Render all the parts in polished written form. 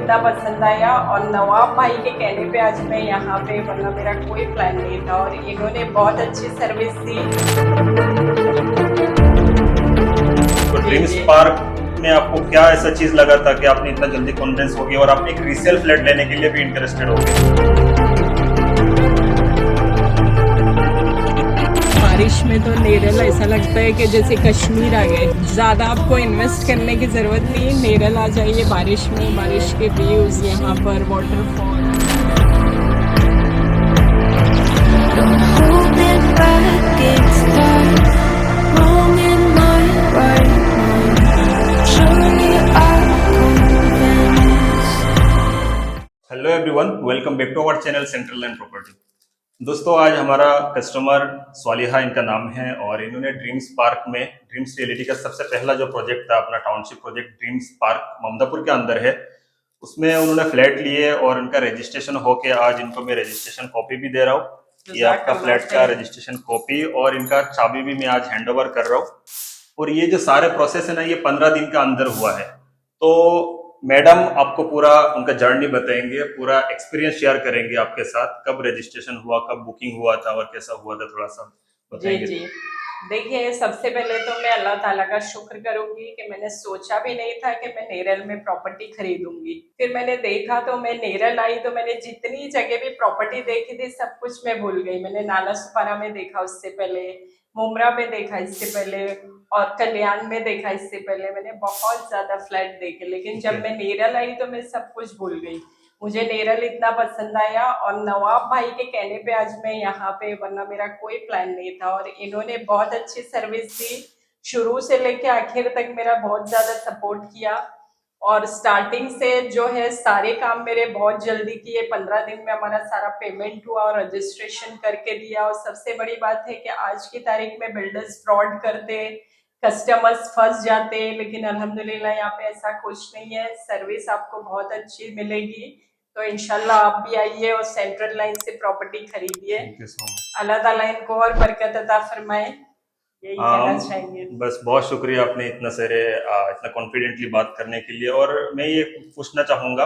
इतना पसंद आया और नवाब भाई के कहने पे आज मैं यहाँ पे, वरना मेरा कोई प्लान नहीं था और इन्होंने बहुत अच्छी सर्विस दी। तो ड्रीम्स पार्क में आपको क्या ऐसा चीज लगा था कि आपने इतना जल्दी कॉन्विंस हो गए और आप एक रीसेल फ्लैट लेने के लिए भी इंटरेस्टेड हो गए? बारिश में तो नेरल ऐसा लगता है कि जैसे कश्मीर आ गए। ज़्यादा आपको इन्वेस्ट करने की ज़रूरत नहीं, नेरल आ जाइए बारिश में, बारिश के व्यूज़, यहाँ पर waterfall. Hello everyone, welcome back to our channel central land property. दोस्तों, आज हमारा कस्टमर स्वालिहा इनका नाम है और इन्होंने ड्रीम्स पार्क में, ड्रीम्स रियलिटी का सबसे पहला जो प्रोजेक्ट था, अपना township project dreams park Mamdapur के अंदर है, उसमें उन्होंने फ्लैट लिए और उनका रजिस्ट्रेशन होके आज इनको मैं रजिस्ट्रेशन कॉपी भी दे रहा हूँ। ये आपका फ्लैट का रजिस्ट्रेशन कॉपी और इनका चाबी भी मैं आज हैंड ओवर कर रहा हूँ। और ये जो सारे प्रोसेस है ना, ये 15 दिन का अंदर हुआ है। तो मैडम आपको पूरा उनका जर्नी बताएंगे, पूरा एक्सपीरियंस शेयर करेंगे आपके साथ, कब रजिस्ट्रेशन हुआ, कब बुकिंग हुआ था और कैसा हुआ था, थोड़ा सा बताएंगे। जी, देखिए, सबसे पहले तो मैं अल्लाह ताला का शुक्र करूंगी कि मैंने सोचा भी नहीं था कि मैं नेरल में प्रॉपर्टी खरीदूंगी। फिर मैंने देखा तो मैं नेरल आई तो मैंने जितनी जगह भी प्रॉपर्टी देखी थी सब कुछ मैं भूल गई। मैंने नाला सुपारा में देखा, उससे पहले मुमरा में देखा, इससे पहले और कल्याण में देखा, इससे पहले मैंने बहुत ज्यादा फ्लैट देखे, लेकिन जब मैं नेरल आई तो मैं सब कुछ भूल गई। मुझे नेरल इतना पसंद आया और नवाब भाई के कहने पे आज मैं यहाँ पे, वरना मेरा कोई प्लान नहीं था और इन्होंने बहुत अच्छी सर्विस दी। शुरू से लेके आखिर तक मेरा बहुत ज्यादा सपोर्ट किया और स्टार्टिंग से जो है सारे काम मेरे बहुत जल्दी किए। 15 दिन में हमारा सारा पेमेंट हुआ और रजिस्ट्रेशन करके दिया। और सबसे बड़ी बात है कि आज की तारीख में बिल्डर्स फ्रॉड करते, कस्टमर्स फंस जाते, लेकिन अल्हम्दुलिल्लाह यहाँ पे ऐसा कुछ नहीं है। सर्विस आपको बहुत अच्छी मिलेगी। तो इंशाल्लाह आप भी आइए और सेंट्रल लाइन से प्रॉपर्टी खरीदिए। अल्लाह ताला इनको और बरकत अता फरमाए, यही कहना चाहेंगे। बस बहुत शुक्रिया आपने इतना कॉन्फिडेंटली बात करने के लिए। और मैं ये पूछना चाहूंगा,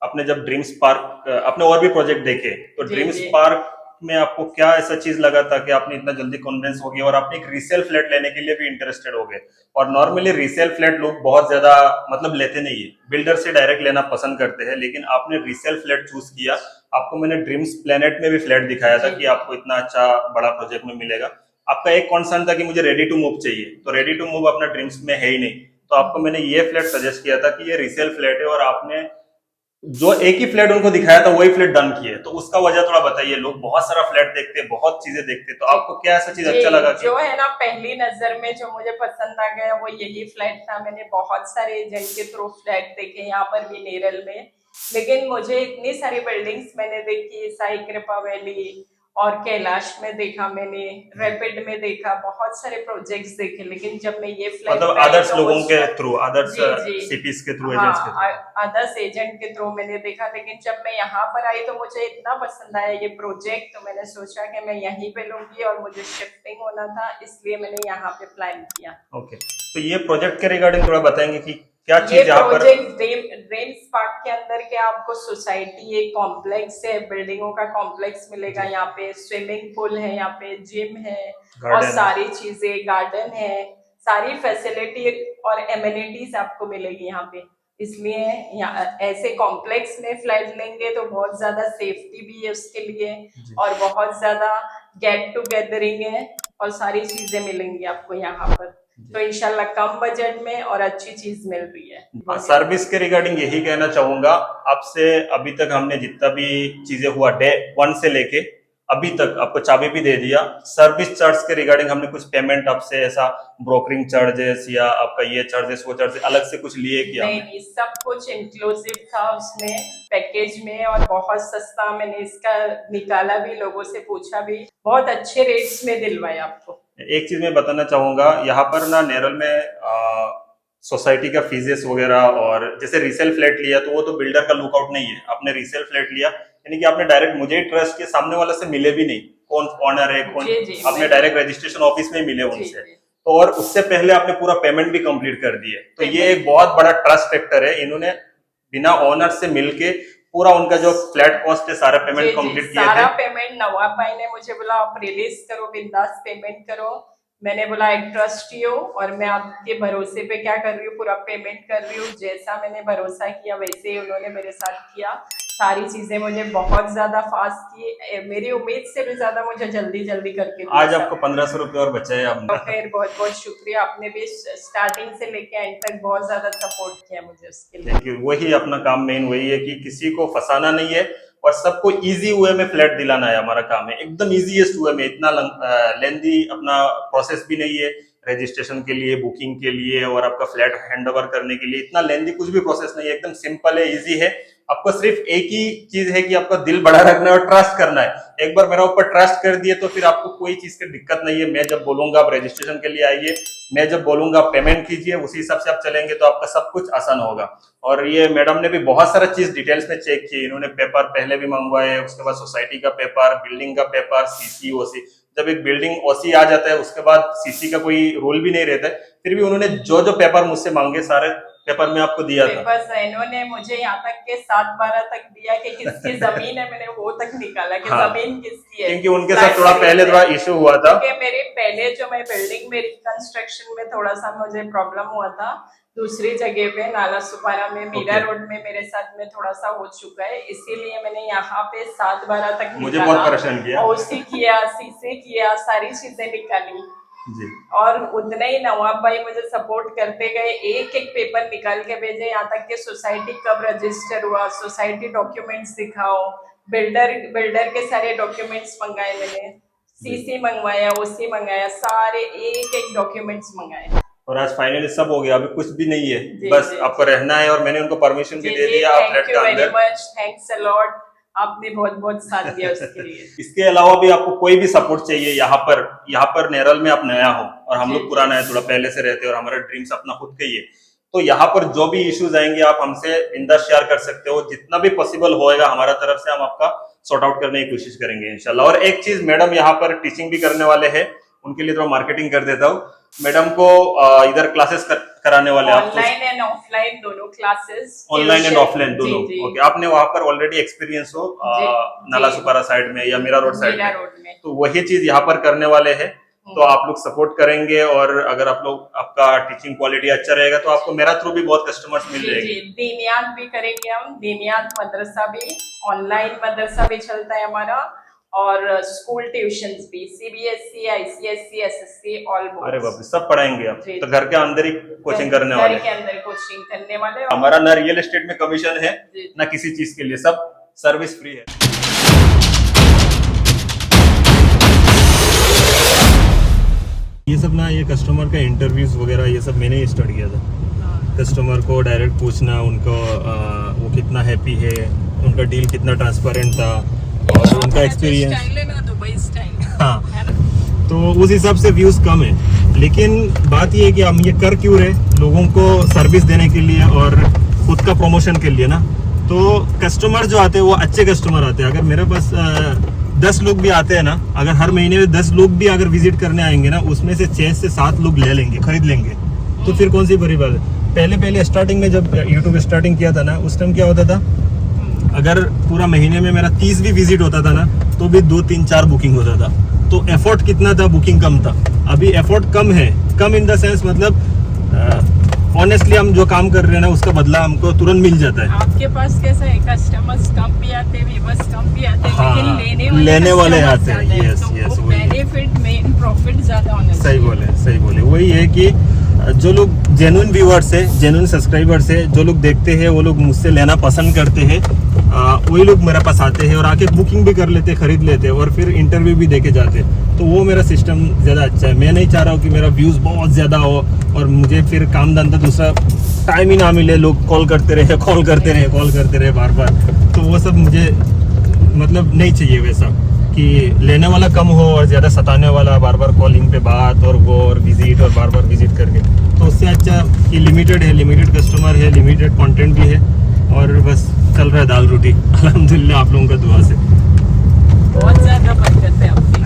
आपने जब ड्रीम्स पार्क, आपने और भी प्रोजेक्ट देखे, तो ड्रीम्स पार्क में आपको क्या ऐसा चीज लगा था कि आपने इतना जल्दी कन्विंस हो गए और आपने एक रीसेल फ्लैट लेने के लिए भी इंटरेस्टेड हो गए? और नॉर्मली रीसेल फ्लैट लोग बहुत ज्यादा मतलब लेते नहीं है, बिल्डर से डायरेक्ट लेना पसंद करते हैं, लेकिन आपने रीसेल फ्लैट चूज किया। आपको मैंने ड्रीम्स प्लेनेट में भी फ्लैट दिखाया था कि आपको इतना अच्छा बड़ा प्रोजेक्ट में मिलेगा। आपका एक कॉन्सर्न था कि मुझे रेडी टू मूव चाहिए, तो रेडी टू मूव अपना ड्रीम्स में है ही नहीं, तो आपको मैंने ये फ्लैट सजेस्ट किया था कि ये रीसेल फ्लैट है और आपने जो एक ही फ्लैट उनको दिखाया था वही फ्लैट डन किए। तो उसका वजह थोड़ा बताइए। लोग बहुत सारा फ्लैट देखते हैं, बहुत चीजें देखते हैं, तो आपको क्या ऐसा चीज अच्छा लगा जो है ना, पहली नजर में जो मुझे पसंद आ गया वो यही फ्लैट था। मैंने बहुत सारे एजेंट के थ्रू फ्लैट देखे, यहाँ पर भी नेरल में, लेकिन मुझे इतनी सारी बिल्डिंग्स मैंने देखी, साई कृपा वैली और कैलाश में देखा, मैंने रैपिड में देखा, बहुत सारे प्रोजेक्ट्स देखे, लेकिन जब मैं ये फ्लैट मतलब आदर्श लोगों के थ्रू, आदर्श सीपीज के थ्रू, एजेंट्स के थ्रू, आदर्श एजेंट के थ्रू मैंने देखा, लेकिन जब मैं यहाँ पर आई तो मुझे इतना पसंद आया ये प्रोजेक्ट, तो मैंने सोचा कि मैं यहीं पे लूंगी और मुझे शिफ्टिंग होना था, इसलिए मैंने यहाँ पे प्लान किया। ओके, तो ये प्रोजेक्ट के रिगार्डिंग थोड़ा बताएंगे कि क्या ये चीज यहाँ पर? प्रोजेक्ट ड्रीम्स पार्क के अंदर के आपको सोसाइटी, एक कॉम्प्लेक्स है, बिल्डिंगों का कॉम्प्लेक्स मिलेगा। यहाँ पे स्विमिंग पूल है, यहाँ पे जिम है और सारी चीजें, गार्डन है, सारी फैसिलिटी और एमिनिटीज आपको मिलेगी यहाँ पे। इसलिए यहाँ ऐसे कॉम्प्लेक्स में फ्लैट लेंगे तो बहुत ज्यादा सेफ्टी भी है उसके लिए और बहुत ज्यादा गेट टूगेदरिंग है और सारी चीजें मिलेंगी आपको यहाँ पर। तो इंशाल्लाह कम बजट में और अच्छी चीज मिल रही है। सर्विस के रिगार्डिंग यही कहना चाहूंगा आपसे, अभी तक हमने जितना भी चीजें हुआ डे 1 से लेके अभी तक आपको चाबी भी दे दिया। सर्विस चार्ज के रिगार्डिंग हमने कुछ पेमेंट आपसे, ऐसा ब्रोकरिंग चार्जेस या आपका ये चार्जेस वो चार्जेस अलग से कुछ लिए क्या? नहीं, सब कुछ इंक्लूसिव था उसमें, पैकेज में, और बहुत सस्ता। मैंने इसका निकाला भी, लोगों से पूछा भी, बहुत अच्छे रेट्स में दिलवाया आपको। एक चीज मैं बताना चाहूंगा, यहाँ पर ना नेरल में सोसाइटी का फीसेस वगैरह, और जैसे रीसेल फ्लैट लिया तो वो तो बिल्डर का लुकआउट नहीं है, आपने रीसेल फ्लैट लिया यानी कि आपने डायरेक्ट मुझे ही ट्रस्ट किया, सामने वाला से मिले भी नहीं कौन ऑनर है कौन, आपने डायरेक्ट रजिस्ट्रेशन ऑफिस में मिले उनसे, तो और उससे पहले आपने पूरा पेमेंट भी कंप्लीट कर दिए। तो ये एक बहुत बड़ा ट्रस्ट फैक्टर है। इन्होंने बिना ओनर से मिलके पूरा उनका जो फ्लैट कॉस्ट है सारा पेमेंट कंप्लीट किए सारा थे। पेमेंट नवाब भाई ने मुझे बोला आप रिलीज करो, बिंदास पेमेंट करो। मैंने बोला आई ट्रस्ट यू और मैं आपके भरोसे पे क्या कर रही हूँ, पूरा पेमेंट कर रही हूँ। जैसा मैंने भरोसा किया वैसे ही उन्होंने मेरे साथ किया। सारी चीजें मुझे बहुत ज्यादा फास्ट की, मेरी उम्मीद से भी ज्यादा मुझे जल्दी जल्दी करके दिया आज सब। आपको 1500 रुपये और बचाए तो आपने। फिर बहुत बहुत शुक्रिया, आपने भी स्टार्टिंग से लेके एंड तक बहुत ज्यादा सपोर्ट किया मुझे उसके लिए। Thank you. वही अपना काम मेन वही है कि किसी को फंसाना नहीं है और सबको इजी वे में फ्लैट दिलाना है। हमारा काम है एकदम इजीएस्ट वे में, इतना लेंदी अपना प्रोसेस भी नहीं है। रजिस्ट्रेशन के लिए, बुकिंग के लिए और आपका फ्लैट हैंड ओवर करने के लिए इतना लेंदी कुछ भी प्रोसेस नहीं है, एकदम सिंपल है, इजी है। आपको सिर्फ एक ही चीज है कि आपका दिल बड़ा रखना है और ट्रस्ट करना है। एक बार मेरा ऊपर ट्रस्ट कर दिए तो फिर आपको कोई चीज की दिक्कत नहीं है। मैं जब बोलूंगा आप रजिस्ट्रेशन के लिए आइए, मैं जब बोलूंगा आप पेमेंट कीजिए, उसी हिसाब से आप चलेंगे तो आपका सब कुछ आसान होगा। और ये मैडम ने भी बहुत सारा चीज डिटेल्स में चेक किए। इन्होंने पेपर पहले भी मंगवाए, उसके बाद सोसाइटी का पेपर, बिल्डिंग का पेपर, सीसी, ओसी। जब एक बिल्डिंग ओसी आ जाता है उसके बाद सीसी का कोई रोल भी नहीं रहता है। फिर भी उन्होंने जो जो पेपर मुझसे मांगे सारे पेपर में आपको दिया था। पेपर्स इन्होंने मुझे यहाँ तक के 7-12 तक दिया कि किसकी जमीन है, मैंने वो तक निकाला कि हाँ, जमीन किसकी है। क्योंकि उनके साथ थोड़ा पहले थोड़ा इश्यू हुआ था। क्योंकि मेरे पहले जो मैं बिल्डिंग में रिकंस्ट्रक्शन में थोड़ा सा मुझे प्रॉब्लम हुआ था, दूसरी जगह पे नाला सुपारा में मीरा रोड में मेरे साथ में थोड़ा सा हो चुका है, इसीलिए मैंने यहाँ पे 7-12 तक मुझे बहुत परेशान किया। ओसी किया, सीसी किया, सारी चीजें निकाली जी। और उतना ही नवाब भाई मुझे सपोर्ट करते गए, एक एक पेपर निकाल के भेजे। यहाँ तक कि सोसाइटी कब रजिस्टर हुआ, सोसाइटी डॉक्यूमेंट्स दिखाओ, बिल्डर के सारे डॉक्यूमेंट्स मंगाए मैंने, सीसी मंगवाया, ओसी मंगाया, सारे एक एक डॉक्यूमेंट्स मंगाए। और आज फाइनली सब हो गया, अभी कुछ भी नहीं है, जी, बस जी, आपको रहना है। और मैंने उनको परमिशन भी दे दिया आप फ्लैट थैंक का यू वेरी अंदर। मच, थैंक्स अ लॉट, आपने बहुत बहुत साथ दिया उसके लिए। इसके अलावा भी आपको कोई भी सपोर्ट चाहिए यहाँ पर नेरल में आप नया हो और हम लोग पुराना है, थोड़ा पहले से रहते हैं और हमारा ड्रीम्स अपना खुद का ही है, तो यहाँ पर जो भी इश्यूज आएंगे आप हमसे बिंदास शेयर कर सकते हो। जितना भी पॉसिबल होएगा हमारा तरफ से हम आपका सॉर्ट आउट करने की कोशिश करेंगे इंशाल्लाह। और एक चीज, मैडम यहाँ पर टीचिंग भी करने वाले हैं, उनके लिए थोड़ा मार्केटिंग कर देता हूँ। मैडम को इधर क्लासेस कराने वाले हैं, ऑनलाइन एंड ऑफलाइन दोनों क्लासेस, ऑनलाइन एंड ऑफलाइन दोनों। ओके, आपने वहां पर ऑलरेडी एक्सपीरियंस हो नाला सुपारा साइड में या मीरा रोड साइड में, तो वही चीज यहाँ पर करने वाले हैं। तो आप लोग सपोर्ट करेंगे और अगर आप लोग आपका टीचिंग क्वालिटी अच्छा रहेगा तो आपको मेरा थ्रू भी बहुत कस्टमर्स मिल जाएंगे। दीनियात भी करेंगे हम, दीनियात मदरसा भी, ऑनलाइन मदरसा भी चलता है हमारा, और स्कूल ट्यूशंस भी, CBSE, ICSE, SSC, all board. अरे बाप रे, सब पढ़ाएंगे आप तो घर के अंदर ही कोचिंग करने वाले, घर के अंदर कोचिंग करने वाले। हमारा ना रियल एस्टेट में कमीशन है ना किसी चीज के लिए, सब सर्विस फ्री है। ये सब ना, ये कस्टमर का इंटरव्यूज वगैरह ये सब मैंने ही स्टार्ट किया था। कस्टमर को डायरेक्ट पूछना उनको वो कितना हैप्पी है, उनका डील कितना ट्रांसपेरेंट था और उनका एक्सपीरियंस। हाँ, तो उस हिसाब से व्यूज कम है, लेकिन बात ये है कि हम ये कर क्यों रहे, लोगों को सर्विस देने के लिए और खुद का प्रमोशन के लिए ना। तो कस्टमर जो आते हैं वो अच्छे कस्टमर आते हैं। अगर मेरे पास 10 लोग भी आते हैं ना, अगर हर महीने में 10 लोग भी अगर विजिट करने आएंगे ना, उसमें से 6 से 7 लोग ले लेंगे, खरीद लेंगे, तो फिर कौन सी बड़ी बात है। पहले स्टार्टिंग में जब यूट्यूब स्टार्टिंग किया था ना, उस टाइम क्या होता था, अगर पूरा महीने में मेरा 30 भी विजिट होता था ना, तो भी 2, 3, 4 बुकिंग होता था। तो एफर्ट कितना था, बुकिंग कम था। अभी एफर्ट कम है, कम इन द सेंस मतलब ऑनेस्टली हम जो काम कर रहे हैं ना उसका बदला हमको तुरंत मिल जाता है। आपके पास कैसा है, कस्टमर्स कम भी आते हैं, व्यूअर्स कम भी आते हैं, हाँ, लेकिन लेने वाले आते हैं। यस, बेनिफिट मेन प्रॉफिट ज्यादा होना चाहिए। सही बोले। वही है कि जो लोग जेन्युइन व्यूअर्स है, जेन्युइन सब्सक्राइबर्स है, जो लोग देखते हैं, वो लोग मुझसे लेना पसंद करते हैं, वही लोग मेरे पास आते हैं और आके बुकिंग भी कर लेते, खरीद लेते और फिर इंटरव्यू भी देके जाते। तो वो मेरा सिस्टम ज़्यादा अच्छा है। मैं नहीं चाह रहा हूँ कि मेरा व्यूज़ बहुत ज़्यादा हो और मुझे फिर काम धंधा दूसरा टाइम ही ना मिले, लोग कॉल करते रहे बार बार। तो वो सब मुझे मतलब नहीं चाहिए वैसा, कि लेने वाला कम हो और ज़्यादा सताने वाला, बार बार कॉलिंग पे बात और वो और विजिट और बार बार विजिट करके। तो उससे अच्छा कि लिमिटेड कस्टमर है, लिमिटेड कंटेंट भी है और बस चल रहा है दाल रोटी अल्हम्दुलिल्लाह आप लोगों का दुआ से। बहुत ज़्यादा बरकत है आपकी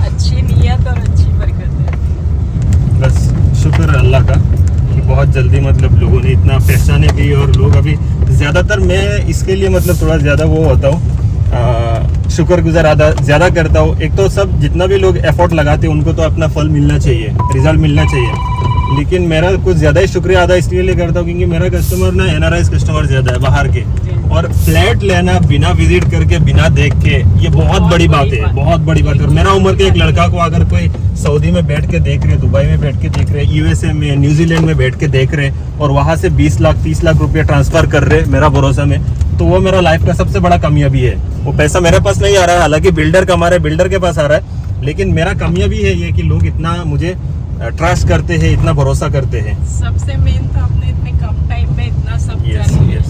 अच्छी नीयत और अच्छी बरकत है। बस शुक्र अल्लाह का कि बहुत बहुत जल्दी मतलब लोगों ने इतना पहचाने भी, और लोग अभी ज़्यादातर, मैं इसके लिए मतलब थोड़ा ज़्यादा वो होता हूँ, शुक्रगुजार ज़्यादा करता हूँ। एक तो सब जितना भी लोग एफर्ट लगाते हैं उनको तो अपना फल मिलना चाहिए, रिजल्ट मिलना चाहिए, लेकिन मेरा कुछ ज़्यादा ही शुक्रिया अदा इसलिए करता हूँ क्योंकि मेरा कस्टमर ना NRI कस्टमर ज़्यादा है बाहर के, और फ्लैट लेना बिना विजिट करके बिना देख के, ये बहुत बड़ी बात है, बहुत बड़ी बात है। और मेरा उम्र के एक लड़का को अगर कोई सऊदी में बैठ के देख रहे, दुबई में बैठ के देख रहे, USA में, न्यूजीलैंड में बैठ के देख रहे, और वहाँ से 20 लाख 30 लाख रुपये ट्रांसफर कर रहे मेरा भरोसा में, तो वो मेरा लाइफ का सबसे बड़ा कामयाबी है। वो पैसा मेरे पास नहीं आ रहा है, हालांकि बिल्डर कमा रहे, बिल्डर के पास आ रहा है, लेकिन मेरा कामयाबी है ये कि लोग इतना मुझे ट्रस्ट करते हैं, इतना भरोसा करते हैं। सबसे मेन तो आपने इतने कम टाइम में इतना सब Yes, जान लिया। yes.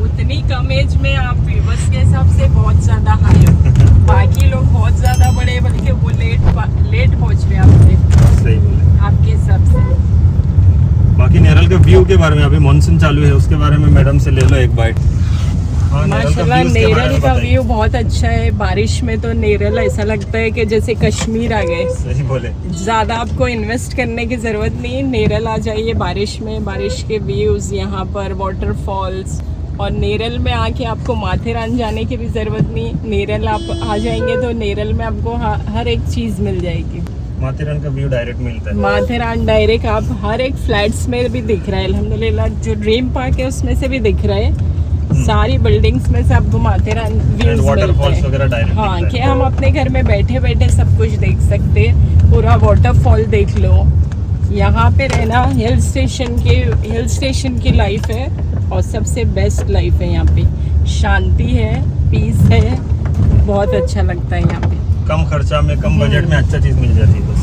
उतनी कम एज में आप व्यूअर्स के हिसाब से बहुत ज्यादा हाई हो। बाकी लोग बहुत ज्यादा बड़े, बल्कि वो लेट पहुंच रहे आपसे, सही बोले। आपके हिसाब से। बाकी नेरल के व्यू के बारे में, अभी मानसून चालू है, उसके बारे में मैडम से ले लो एक बाइट। हाँ, माशाल्लाह views के बारे नेरल में का बताइए। व्यू बहुत अच्छा है। बारिश में तो नेरल ऐसा लगता है कि जैसे कश्मीर आ गए। सही बोले। ज़्यादा आपको इन्वेस्ट करने की ज़रूरत नहीं, नेरल आ जाइए बारिश में, बारिश के व्यूज़ यहाँ पर, वाटरफॉल्स, और नेरल में आके आपको माथेरान जाने की भी ज़रूरत नहीं। नेरल आप आ जाएंगे तो नेरल में आपको हर एक चीज़ मिल जाएगी। माथेरान का व्यू डायरेक्ट मिलता है। माथेरान डायरेक्ट आप हर एक फ्लैट्स में भी दिख रहा है, अल्हम्दुलिल्लाह। जो ड्रीम पार्क है उसमें से भी दिख रहा है, सारी बिल्डिंग्स में से आपको माथेरान व्यूज वाटरफॉल्स वगैरह मिलते डायरेक्ट हैं। हाँ, दिखता कि है। हम अपने घर में बैठे बैठे सब कुछ देख सकते हैं। पूरा वाटरफॉल देख लो। यहाँ पे रहना हिल स्टेशन की लाइफ है, और सबसे बेस्ट लाइफ है यहाँ पे। शांति है, पीस है, बहुत अच्छा लगता है यहाँ पे। कम खर्चा में, कम बजट में अच्छा चीज मिल जाती है।